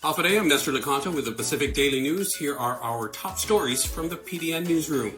Alpha Day, I'm Nestor LeConte with the Pacific Daily News. Here are our top stories from the PDN Newsroom.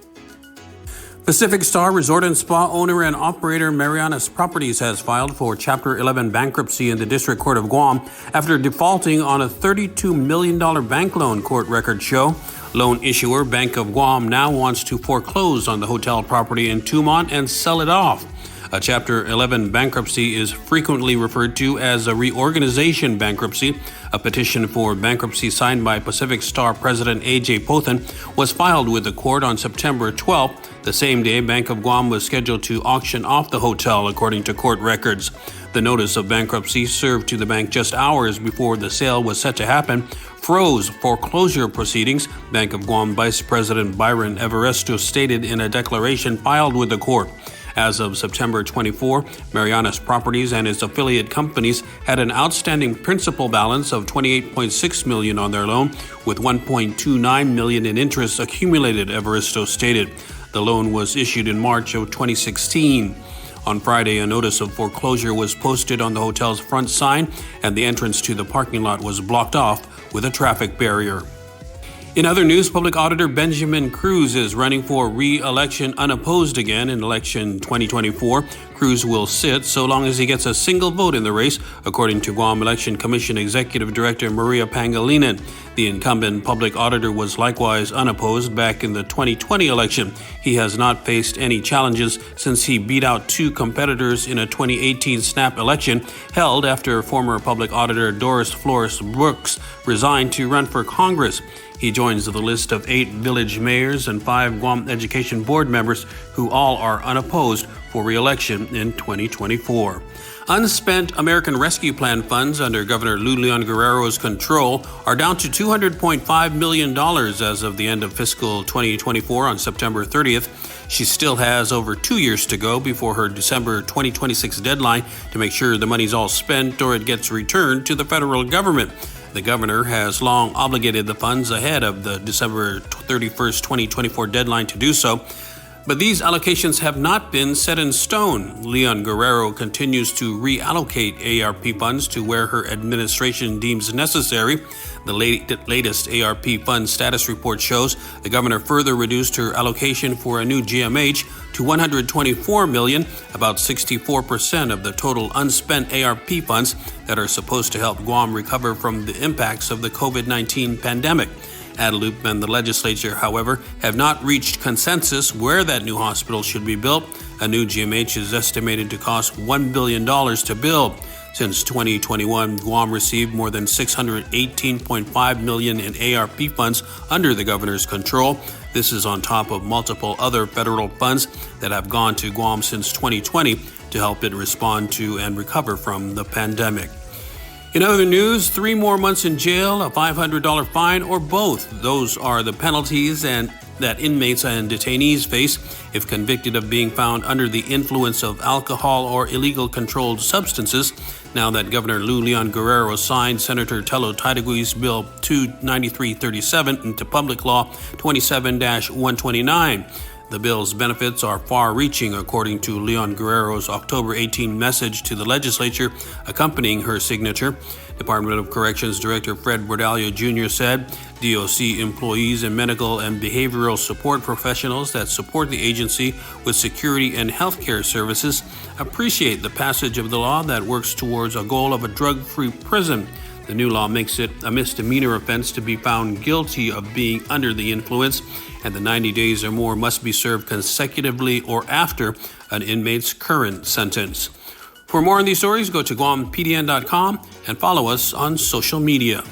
Pacific Star Resort and Spa owner and operator Marianas Properties has filed for Chapter 11 bankruptcy in the District Court of Guam after defaulting on a $32 million bank loan, court records show. Loan issuer Bank of Guam now wants to foreclose on the hotel property in Tumon and sell it off. A Chapter 11 bankruptcy is frequently referred to as a reorganization bankruptcy. A petition for bankruptcy signed by Pacific Star President A.J. Pothan was filed with the court on September 12th. The same day, Bank of Guam was scheduled to auction off the hotel, according to court records. The notice of bankruptcy, served to the bank just hours before the sale was set to happen, froze foreclosure proceedings, Bank of Guam Vice President Byron Everesto stated in a declaration filed with the court. As of September 24, Marianas Properties and its affiliate companies had an outstanding principal balance of $28.6 million on their loan, with $1.29 million in interest accumulated, Everesto stated. The loan was issued in March of 2016. On Friday, a notice of foreclosure was posted on the hotel's front sign, and the entrance to the parking lot was blocked off with a traffic barrier. In other news, Public Auditor BJ Cruz is running for re-election unopposed again in election 2024. Cruz will sit so long as he gets a single vote in the race, according to Guam Election Commission Executive Director Maria Pangilinan. The incumbent public auditor was likewise unopposed back in the 2020 election. He has not faced any challenges since he beat out two competitors in a 2018 snap election held after former public auditor Doris Flores Brooks resigned to run for Congress. He joins the list of 8 village mayors and 5 Guam Education Board members who all are unopposed for re-election in 2024. Unspent American Rescue Plan funds under Governor Leon Guerrero's control are down to $200.5 million as of the end of fiscal 2024 on September 30th. She still has over 2 years to go before her December 2026 deadline to make sure the money's all spent or it gets returned to the federal government. The governor has long obligated the funds ahead of the December 31st, 2024 deadline to do so, but these allocations have not been set in stone. Leon Guerrero continues to reallocate ARP funds to where her administration deems necessary. The latest ARP fund status report shows the governor further reduced her allocation for a new GMH to $124 million, about 64% of the total unspent ARP funds that are supposed to help Guam recover from the impacts of the COVID-19 pandemic. Adelup and the legislature, however, have not reached consensus where that new hospital should be built. A new GMH is estimated to cost $1 billion to build. Since 2021, Guam received more than $618.5 million in ARP funds under the governor's control. This is on top of multiple other federal funds that have gone to Guam since 2020 to help it respond to and recover from the pandemic. In other news, 3 more months in jail, a $500 fine, or both. Those are the penalties that inmates and detainees face if convicted of being found under the influence of alcohol or illegal controlled substances, now that Governor Leon Guerrero signed Senator Tello Taitagui's Bill 29337 into Public Law 27-129. The bill's benefits are far-reaching, according to Leon Guerrero's October 18 message to the legislature accompanying her signature. Department of Corrections Director Fred Bordallo Jr. said, DOC employees and medical and behavioral support professionals that support the agency with security and healthcare services appreciate the passage of the law that works towards a goal of a drug-free prison. The new law makes it a misdemeanor offense to be found guilty of being under the influence, and the 90 days or more must be served consecutively or after an inmate's current sentence. For more on these stories, go to GuamPDN.com and follow us on social media.